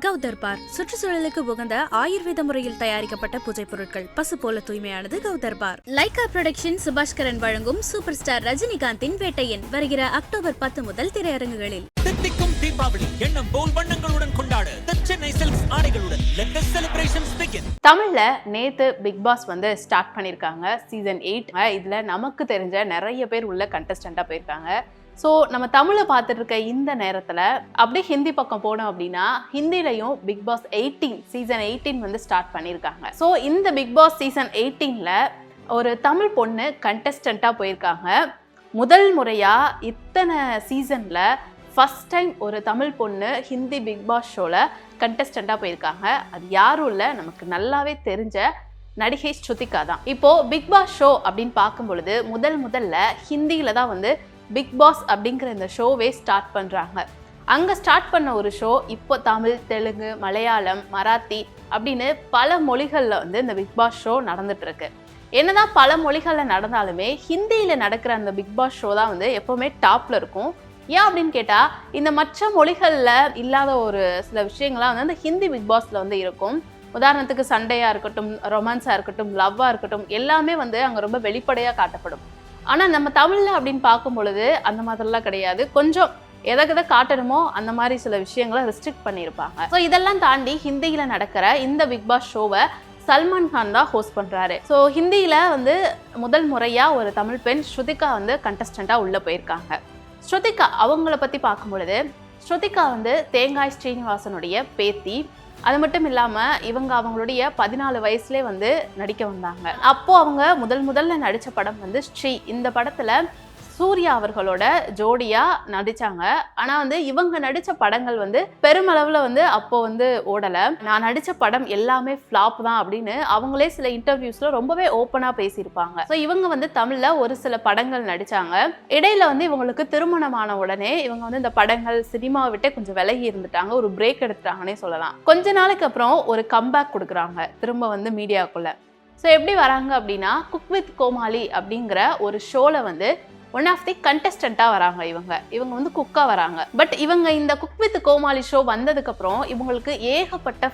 கௌதர்பார் சுற்றுச்சூழலுக்கு உகந்த ஆயுர்வேத முறையில் தயாரிக்கப்பட்ட பூஜை பொருட்கள் பசு போல தூய்மையானது கௌதர்பார். லைகா புரொடக்ஷன் சுபாஷ்கரன் வழங்கும் சூப்பர் ஸ்டார் ரஜினிகாந்தின் வேட்டையன் வருகிற அக்டோபர் 10 முதல் திரையரங்குகளில். தித்திக்கும் தீபாவளி எண்ணம் போல் வண்ணங்களுடன் கொண்டாட சென்னை சில்க்ஸ் ஆடைகளுடன் let the celebrations begin. தமிழ்ல நேத்து பிக் பாஸ் ஸ்டார்ட் பண்ணிருக்காங்க சீசன் 8. இதுல நமக்கு தெரிஞ்ச நிறைய பேர் உள்ள கண்டஸ்டண்டா போயிருக்காங்க. ஸோ நம்ம தமிழை பார்த்துட்டு இருக்க இந்த நேரத்தில் அப்படியே ஹிந்தி பக்கம் போனோம் அப்படின்னா ஹிந்திலையும் பிக் பாஸ் 18 சீசன் 18 ஸ்டார்ட் பண்ணியிருக்காங்க. ஸோ இந்த பிக் பாஸ் சீசன் 18ல் ஒரு தமிழ் பொண்ணு கண்டஸ்டண்ட்டாக போயிருக்காங்க. முதல் முறையாக இத்தனை சீசனில் ஃபர்ஸ்ட் டைம் ஒரு தமிழ் பொண்ணு ஹிந்தி பிக் பாஸ் ஷோவில் கண்டஸ்டண்ட்டாக போயிருக்காங்க. அது யாரும் இல்லை, நமக்கு நல்லாவே தெரிஞ்ச நடிகை ஸ்ருதிகா தான். இப்போது பிக் பாஸ் ஷோ அப்படின்னு பார்க்கும் பொழுது முதல்ல ஹிந்தியில் தான் பிக் பாஸ் அப்படிங்கிற இந்த ஷோவே ஸ்டார்ட் பண்ணுறாங்க. அங்கே ஸ்டார்ட் பண்ண ஒரு ஷோ இப்போ தமிழ், தெலுங்கு, மலையாளம், மராத்தி அப்படின்னு பல மொழிகளில் இந்த பிக் பாஸ் ஷோ நடந்துட்டு இருக்கு. என்னதான் பல மொழிகளில் நடந்தாலுமே ஹிந்தியில் நடக்கிற அந்த பிக் பாஸ் ஷோ தான் எப்போவுமே டாப்பில் இருக்கும். ஏன் அப்படின்னு கேட்டால் இந்த மற்ற மொழிகளில் இல்லாத ஒரு சில விஷயங்கள்லாம் அந்த ஹிந்தி பிக் பாஸில் இருக்கும். உதாரணத்துக்கு சண்டையாக இருக்கட்டும், ரொமான்ஸாக இருக்கட்டும், லவ்வாக இருக்கட்டும், எல்லாமே அங்கே ரொம்ப வெளிப்படையாக காட்டப்படும். ஆனால் நம்ம தமிழில் அப்படின்னு பார்க்கும் பொழுது அந்த மாதிரிலாம் கிடையாது. கொஞ்சம் எதை காட்டணுமோ அந்த மாதிரி சில விஷயங்களை ரெஸ்ட்ரிக்ட் பண்ணியிருப்பாங்க. ஸோ இதெல்லாம் தாண்டி ஹிந்தியில் நடக்கிற இந்த பிக் பாஸ் ஷோவை சல்மான் கான் தான் ஹோஸ்ட் பண்ணுறாரு. ஸோ ஹிந்தியில் முதல் முறையாக ஒரு தமிழ் பெண் ஸ்ருதிகா கண்டஸ்டண்ட்டாக உள்ளே போயிருக்காங்க. ஸ்ருதிகா அவங்கள பற்றி பார்க்கும் பொழுது ஸ்ருதிகா தேங்காய் ஸ்ரீனிவாசனுடைய பேத்தி. அது மட்டும் இல்லாமல் இவங்க அவங்களுடைய 14 வயசுலேயே நடிக்க வந்தாங்க. அப்போது அவங்க முதல்ல நடித்த படம் ஸ்ரீ. இந்த படத்தில் சூர்யா அவர்களோட ஜோடியாக நடித்தாங்க. ஆனால் இவங்க நடித்த படங்கள் பெருமளவில் அப்போ ஓடலை. நான் நடித்த படம் எல்லாமே ஃப்ளாப் தான் அப்படின்னு அவங்களே சில இன்டர்வியூஸில் ரொம்பவே ஓப்பனாக பேசியிருப்பாங்க. ஸோ இவங்க தமிழில் ஒரு சில படங்கள் நடித்தாங்க. இடையில இவங்களுக்கு திருமணமான உடனே இவங்க இந்த படங்கள் சினிமாவை விட்டே கொஞ்சம் விலகி இருந்துட்டாங்க, ஒரு பிரேக் எடுத்துட்டாங்கன்னே சொல்லலாம். கொஞ்ச நாளைக்கு அப்புறம் ஒரு கம்பேக் கொடுக்குறாங்க திரும்ப மீடியாக்குள்ள. ஸோ எப்படி வராங்க அப்படின்னா குக் வித் கோமாளி அப்படிங்கிற ஒரு ஷோவில் ஒன் ஆஃப் தி கண்டஸ்டண்ட்டாக வராங்க. இவங்க குக்காக வராங்க. பட் இவங்க இந்த குக் வித் கோமாளி ஷோ வந்ததுக்கப்புறம் இவங்களுக்கு ஏகப்பட்ட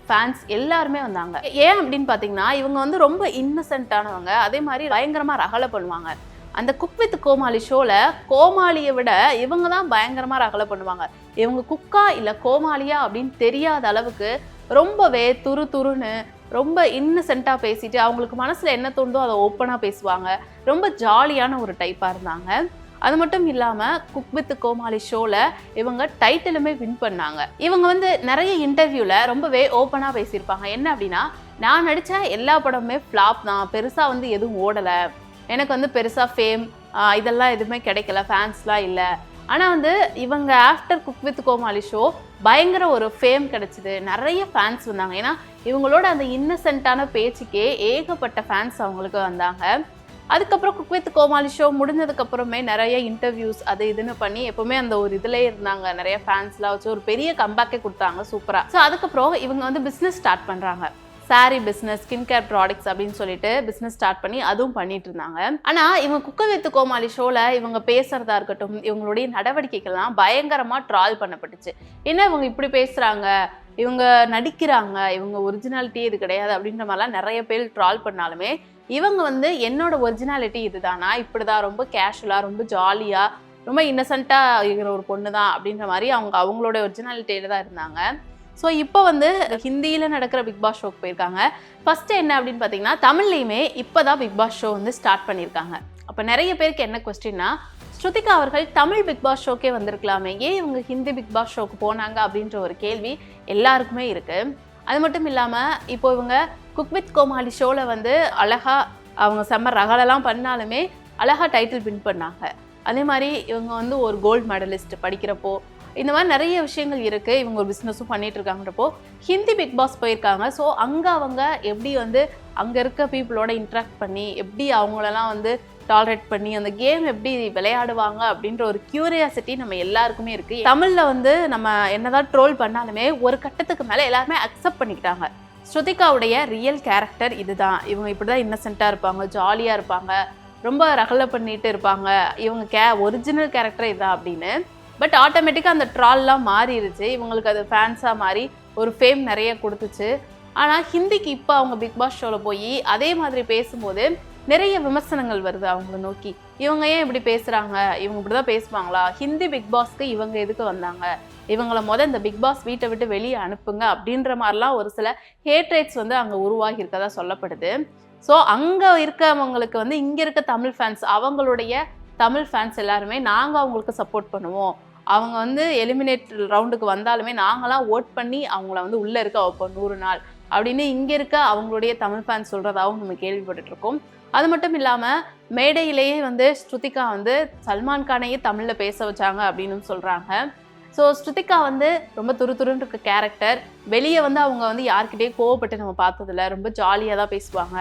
ஃபேன்ஸ் எல்லாருமே வந்தாங்க. ஏன் அப்படின்னு பார்த்தீங்கன்னா இவங்க ரொம்ப இன்னசென்ட்டானவங்க, அதே மாதிரி பயங்கரமாக ரகலை பண்ணுவாங்க. அந்த குக் வித் கோமாளி ஷோவில் கோமாளியை விட இவங்க தான் பயங்கரமாக ரகலை பண்ணுவாங்க. இவங்க குக்கா இல்லை கோமாளியா அப்படின்னு தெரியாத அளவுக்கு ரொம்பவே துருன்னு ரொம்ப இன்னசென்ட்டாக பேசிட்டு அவங்களுக்கு மனசில் என்ன தோணுதோ அதை ஓப்பனாக பேசுவாங்க. ரொம்ப ஜாலியான ஒரு டைப்பாக இருந்தாங்க. அது மட்டும் இல்லாமல் குக் வித் கோமாளி ஷோவில் இவங்க டைட்டிலுமே வின் பண்ணாங்க. இவங்க நிறைய இன்டர்வியூவில் ரொம்பவே ஓப்பனாக பேசியிருப்பாங்க. என்ன அப்படின்னா, நான் நடித்த எல்லா படமுமே ஃப்ளாப் தான், பெருசாக எதுவும் ஓடலை, எனக்கு பெருசாக ஃபேம் இதெல்லாம் எதுவுமே கிடைக்கல, ஃபேன்ஸ்லாம் இல்லை. ஆனால் இவங்க after cook with Comali show பயங்கர ஒரு ஃபேம் கிடச்சிது, நிறைய ஃபேன்ஸ் வந்தாங்க. ஏன்னா இவங்களோட அந்த இன்னசென்ட்டான பேச்சுக்கே ஏகப்பட்ட ஃபேன்ஸ் அவங்களுக்கு வந்தாங்க. அதுக்கப்புறம் குக் வித் கோமாளி ஷோ முடிஞ்சதுக்கப்புறமே நிறைய இன்டர்வியூஸ் அது இதுன்னு பண்ணி எப்போவுமே அந்த ஒரு இதிலே இருந்தாங்க. நிறைய ஃபேன்ஸ்லாம் வச்சு ஒரு பெரிய கம்பேக்கே கொடுத்தாங்க சூப்பராக. ஸோ அதுக்கப்புறம் இவங்க பிஸ்னஸ் ஸ்டார்ட் பண்ணுறாங்க. Sorry business, skin care products அப்படின்னு சொல்லிட்டு பிஸ்னஸ் ஸ்டார்ட் பண்ணி அதுவும் பண்ணிட்டு இருந்தாங்க. ஆனால் இவங்க குக் வித் கோமாளி ஷோவில் இவங்க பேசுறதா இருக்கட்டும், இவங்களுடைய நடவடிக்கைகள்லாம் பயங்கரமாக ட்ரால் பண்ணப்பட்டுச்சு. என்ன இவங்க இப்படி பேசுகிறாங்க, இவங்க நடிக்கிறாங்க, இவங்க ஒரிஜினாலிட்டியே இது கிடையாது அப்படின்ற மாதிரிலாம் நிறைய பேர் ட்ரால் பண்ணாலுமே இவங்க என்னோட ஒரிஜினாலிட்டி இதுதானா, இப்படிதான் ரொம்ப கேஷுவலாக, ரொம்ப ஜாலியாக, ரொம்ப இன்னசென்ட்டாக இருக்கிற ஒரு பொண்ணு தான் அப்படின்ற மாதிரி அவங்களோட ஒரிஜினாலிட்டியில தான் இருந்தாங்க. ஸோ இப்போ ஹிந்தியில் நடக்கிற பிக் பாஸ் ஷோக்கு போயிருக்காங்க. ஃபஸ்ட்டு என்ன அப்படின்னு பார்த்தீங்கன்னா தமிழ்லையுமே இப்போ தான் பிக் பாஸ் ஷோ ஸ்டார்ட் பண்ணியிருக்காங்க. அப்போ நிறைய பேருக்கு என்ன கொஸ்டின்னா, ஸ்ருதிகா அவர்கள் தமிழ் பிக் பாஸ் ஷோக்கே வந்திருக்கலாமே, ஏன் இவங்க ஹிந்தி பிக் பாஸ் ஷோக்கு போனாங்க அப்படின்ற ஒரு கேள்வி எல்லாருக்குமே இருக்குது. அது மட்டும் இல்லாமல் இப்போ இவங்க குக் வித் கோமாளி ஷோவில் அழகாக அவங்க செம்ம ரகலெல்லாம் பண்ணாலுமே அழகாக டைட்டில் வின் பண்ணாங்க. அதே மாதிரி இவங்க ஒரு கோல்டு மெடலிஸ்ட் படிக்கிறப்போ இந்த மாதிரி நிறைய விஷயங்கள் இருக்குது. இவங்க ஒரு பிஸ்னஸும் பண்ணிட்டு இருக்காங்கன்றப்போ ஹிந்தி பிக் பாஸ் போயிருக்காங்க. ஸோ அங்கே அவங்க எப்படி அங்கே இருக்க பீப்புளோட இன்ட்ராக்ட் பண்ணி எப்படி அவங்களெல்லாம் டாலரேட் பண்ணி அந்த கேம் எப்படி விளையாடுவாங்க அப்படின்ற ஒரு கியூரியாசிட்டி நம்ம எல்லாருக்குமே இருக்குது. தமிழில் நம்ம என்னதான் ட்ரோல் பண்ணாலுமே ஒரு கட்டத்துக்கு மேலே எல்லாருமே அக்செப்ட் பண்ணிக்கிட்டாங்க. ஸ்ருதிகாவுடைய ரியல் கேரக்டர் இதுதான், இவங்க இப்படி தான் இன்னசென்ட்டாக இருப்பாங்க, ஜாலியாக இருப்பாங்க, ரொம்ப ரகலை பண்ணிட்டு இருப்பாங்க, இவங்க ஒரிஜினல் கேரக்டர் இதுதான் அப்படின்னு. பட் ஆட்டோமேட்டிக்காக அந்த ட்ரால்லாம் மாறிடுச்சு. இவங்களுக்கு அது ஃபேன்ஸாக மாறி ஒரு ஃபேம் நிறைய கொடுத்துச்சு. ஆனால் ஹிந்திக்கு இப்போ அவங்க பிக் பாஸ் ஷோவில் போய் அதே மாதிரி பேசும்போது நிறைய விமர்சனங்கள் வருது அவங்கள நோக்கி. இவங்க ஏன் இப்படி பேசுகிறாங்க, இவங்க இப்படி தான் பேசுவாங்களா, ஹிந்தி பிக் பாஸ்க்கு இவங்க எதுக்கு வந்தாங்க, இவங்கள இந்த பிக் பாஸ் வீட்டை விட்டு வெளியே அனுப்புங்க அப்படின்ற மாதிரிலாம் ஒரு சில ஹேட்ரேட்ஸ் வந்து அங்கே உருவாகி இருக்கதா சொல்லப்படுது. ஸோ அங்கே இருக்கவங்களுக்கு வந்து இங்கே இருக்க தமிழ் ஃபேன்ஸ், அவங்களுடைய தமிழ் ஃபேன்ஸ் எல்லாருமே நாங்கள் அவங்களுக்கு சப்போர்ட் பண்ணுவோம், அவங்க வந்து எலிமினேட் ரவுண்டுக்கு வந்தாலுமே நாங்களாம் ஓட் பண்ணி அவங்கள வந்து உள்ளே இருக்க வைப்போம் 100 நாள் அப்படின்னு இங்கே இருக்க அவங்களுடைய தமிழ் ஃபேன்ஸ் சொல்கிறதாகவும் நம்ம கேள்விப்பட்டுருக்கோம். அது மட்டும் இல்லாமல் மேடையிலேயே வந்து ஸ்ருதிகா வந்து சல்மான் கானையே தமிழில் பேச வச்சாங்க அப்படின்னு சொல்கிறாங்க. ஸோ ஸ்ருதிகா வந்து ரொம்ப துருதுருன்னு இருக்க கேரக்டர். வெளியே வந்து அவங்க வந்து யார்கிட்டயே கோவப்பட்டு நம்ம பார்த்ததில்ல, ரொம்ப ஜாலியாக தான் பேசுவாங்க,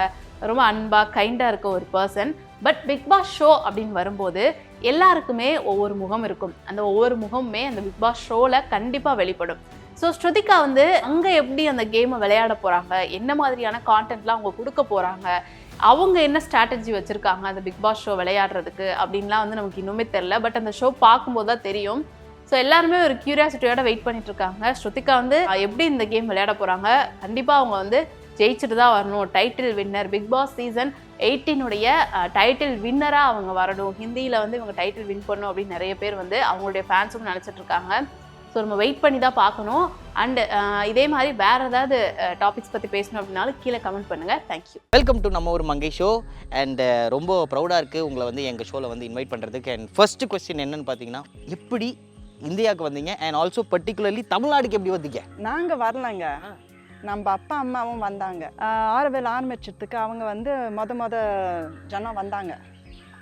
ரொம்ப அன்பாக கைண்டாக இருக்க ஒரு person. But Bigg Boss show அப்படின்னு வரும்போது எல்லாருக்குமே ஒவ்வொரு முகம் இருக்கும். அந்த ஒவ்வொரு முகமுமே அந்த பிக் பாஸ் ஷோவில் கண்டிப்பாக வெளிப்படும். ஸோ ஸ்ருதிகா வந்து அங்கே எப்படி அந்த கேமை விளையாட போகிறாங்க, என்ன மாதிரியான கான்டென்ட்லாம் அவங்க கொடுக்க போகிறாங்க, அவங்க என்ன ஸ்ட்ராட்டஜி வச்சுருக்காங்க அந்த பிக் பாஸ் ஷோ விளையாடுறதுக்கு அப்படின்லாம் வந்து நமக்கு இன்னுமே தெரில. பட் அந்த ஷோ பார்க்கும்போது தான் தெரியும். ஸோ எல்லாருமே ஒரு கியூரியாசிட்டியோட வெயிட் பண்ணிட்டு இருக்காங்க. ஸ்ருதிகா வந்து எப்படி இந்த கேம் விளையாட போகிறாங்க, கண்டிப்பாக அவங்க வந்து ஜெயிச்சுட்டு தான் வரணும், title winner, Bigg Boss season 18 title வின்னராக அவங்க வரணும், ஹிந்தியில் வந்து இவங்க டைட்டில் வின் பண்ணணும் அப்படின்னு நிறைய பேர் வந்து அவங்களுடைய ஃபேன்ஸும் நினச்சிட்டு இருக்காங்க. ஸோ நம்ம வெயிட் பண்ணி தான் பார்க்கணும். அண்டு இதே மாதிரி வேறு ஏதாவது டாபிக்ஸ் பற்றி பேசணும் அப்படின்னாலும் கீழே கமெண்ட் பண்ணுங்கள். தேங்க்யூ. வெல்கம் டு நம்ம ஒரு மங்கை ஷோ. அண்ட் ரொம்ப ப்ரௌடாக இருக்குது உங்களை வந்து எங்கள் ஷோவில் வந்து இன்வைட் பண்ணுறதுக்கு. அண்ட் ஃபர்ஸ்ட் கொஸ்டின் என்னன்னு பார்த்தீங்கன்னா, எப்படி இந்தியாவுக்கு வந்தீங்க அண்ட் ஆல்சோ பர்டிகுலர்லி தமிழ்நாடுக்கு எப்படி வந்தீங்க? நாங்கள் வரலைங்க, நம்ம அப்பா அம்மாவும் வந்தாங்க. ஆரவேல் ஆரம்பிச்சதுக்கு அவங்க வந்து மொத ஜனம் வந்தாங்க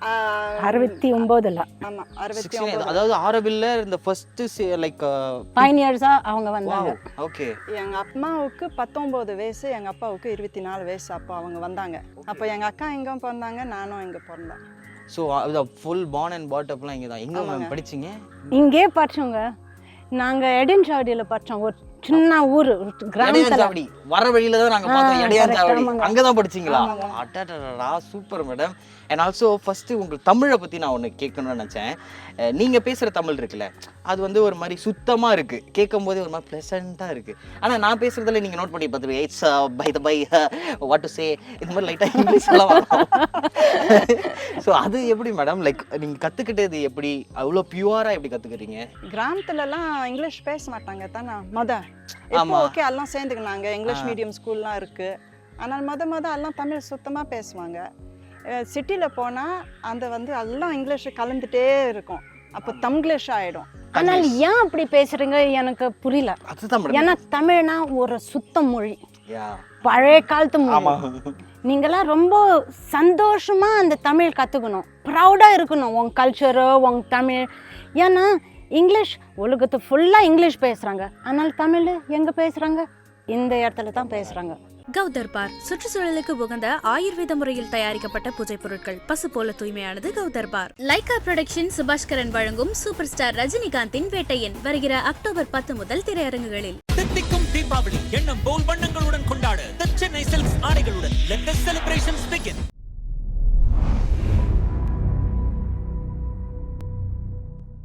69. ஆமாம் 69. அதாவது ஆரவில்ல இந்த ஃபர்ஸ்ட் லைக் பைனியர்ஸா அவங்க வந்தாங்க. ஓகே. எங்கள் அம்மாவுக்கு 19 வயசு, எங்கள் அப்பாவுக்கு 24 வயசு. அப்போ அவங்க வந்தாங்க. அப்போ எங்கள் அக்கா எங்கே பிறந்தாங்க, நானும் இங்கே பிறந்தேன். ஸோ ஃபுல் பார்ன் அண்ட் பாட்டப்லாம் இங்கே தான். எங்கே படிச்சிங்க? இங்கே படிச்சோங்க. நாங்கள் எடின்சாவடியில் படித்தோம், ஒரு சின்ன ஊர் கிராமத்தில். வர வழியில தான் நாங்கள் பார்த்தோம் எடியாஞ்சாவடி. அங்கே தான் படிச்சிங்களா? அடடடா, super madam. And also first உங்களுக்கு தமிழை பற்றி நான் ஒன்று கேட்கணும்னு நினச்சேன். நீங்கள் பேசுகிற தமிழ் இருக்குல்ல, அது வந்து ஒரு மாதிரி சுத்தமாக இருக்குது, கேட்கும் போதே ஒரு மாதிரி ப்ளசண்ட்டாக இருக்குது. ஆனால் நான் பேசுகிறதுல நீங்கள் நோட் பண்ணி பார்த்துருவீங்க, it's by the by what to say, இந்த மாதிரி லைட்டாக இங்கிலீஷ்லாம் வரும். ஸோ அது எப்படி மேடம், லைக் நீங்கள் கற்றுக்கிட்டது எப்படி, அவ்வளோ பியூராக எப்படி கற்றுக்குறீங்க? கிராமத்துலலாம் இங்கிலீஷ் பேச மாட்டாங்க தானே இப்போ ஓகே, எல்லாம் சேர்ந்துக்கினாங்க, இங்கிலீஷ் மீடியம் ஸ்கூல்லாம் இருக்குது. ஆனால் மொதல் எல்லாம் தமிழ் சுத்தமாக பேசுவாங்க. சிட்டியில் போனால் அந்த வந்து எல்லாம் இங்கிலீஷ் கலந்துட்டே இருக்கும், அப்போ தங்கிலீஷ் ஆகிடும். ஆனால் ஏன் அப்படி பேசுறீங்க எனக்கு புரியல. ஏன்னா தமிழ்னா ஒரு சுத்த மொழி, பழைய காலத்து மொழி. நீங்களாம் ரொம்ப சந்தோஷமா அந்த தமிழ் கற்றுக்கணும், ப்ரௌடாக இருக்கணும் உங்க கல்ச்சரு, உங்க தமிழ். ஏன்னா இங்கிலீஷ் உலகத்து ஃபுல்லாக இங்கிலீஷ் பேசுகிறாங்க, ஆனால் தமிழ் எங்கே பேசுகிறாங்க? இந்த இடத்துல தான் பேசுகிறாங்க. கௌதர்பார் சுற்றுச்சூழலுக்கு உகந்த ஆயுர்வேத முறையில் தயாரிக்கப்பட்ட பூஜை பொருட்கள், பசு போல தூய்மையானது கௌதர்பார். லைகா புரொடக்ஷன் சுபாஷ்கரன் வழங்கும் சூப்பர் ஸ்டார் ரஜினிகாந்தின் வேட்டையன் வருகிற அக்டோபர் 10 முதல் திரையரங்குகளில். தித்திக்கும் தீபாவளி எண்ணம் போல் வண்ணங்களுடன் கொண்டாட The Chennai Silks ஆடைகளுடன் let the celebrations begin.